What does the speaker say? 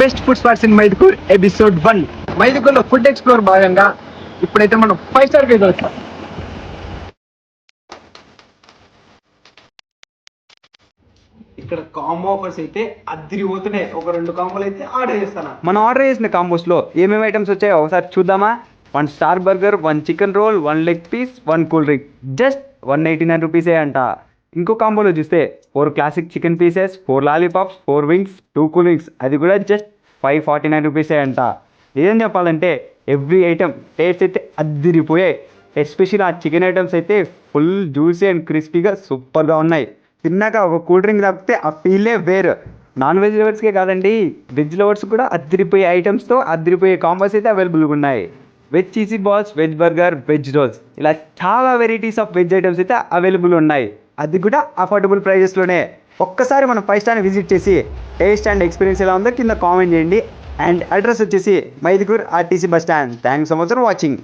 Best food spots in Maidukur episode 1. మైదుకూర్లో food explore భాగంగా ఇప్పుడైతే మనం 5 స్టార్ కి వచ్చాం. ఇక్కడ కాంబో ఆఫర్స్ అయితే అదిరిపోతున్నాయి. ఒక 2 కాంబోలు అయితే ఆర్డర్ చేస్తాను. మనం ఆర్డర్ చేసిన కాంబోస్ లో ఏమేమి ఐటమ్స్ వచ్చాయో ఒకసారి చూద్దామా. 1 star burger, 1 chicken roll, 1 leg piece, 1 cool drink, just 189 రూపీసే అంట. ఇంకో కాంబోలో చూస్తే 4 classic chicken pieces, 4 lollipops, 4 wings, 2 cool drinks, అది కూడా జస్ట్ 549 రూపీసే అంట. ఏం చెప్పాలంటే ఎవ్రీ ఐటమ్ టేస్ట్ అయితే అద్దిరిపోయాయి. ఎస్పెషల్లీ ఆ చికెన్ ఐటమ్స్ అయితే ఫుల్ జ్యూసీ అండ్ క్రిస్పీగా సూపర్గా ఉన్నాయి. తిన్నాక ఒక కూల్ డ్రింక్ తాగితే ఆ ఫీలే వేరు. నాన్ వెజ్ లవర్స్కే కాదండి, వెజ్ లవర్స్ కూడా అద్దరిపోయే ఐటమ్స్తో అద్దరిపోయే కాంబోస్ అయితే అవైలబుల్గా ఉన్నాయి. Veg cheesy balls, veg burger, veg rolls, ఇలా చాలా వెరైటీస్ ఆఫ్ వెజ్ ఐటమ్స్ అయితే అవైలబుల్ ఉన్నాయి. అది కూడా అఫోర్డబుల్ ప్రైజెస్లోనే. ఒక్కసారి మనం 5 స్టార్ని విజిట్ చేసి టేస్ట్ అండ్ ఎక్స్పీరియన్స్ ఎలా ఉందో కింద కామెంట్ చేయండి. అండ్ అడ్రస్ వచ్చేసి Mydukur RTC bus stand. Thanks so much for watching.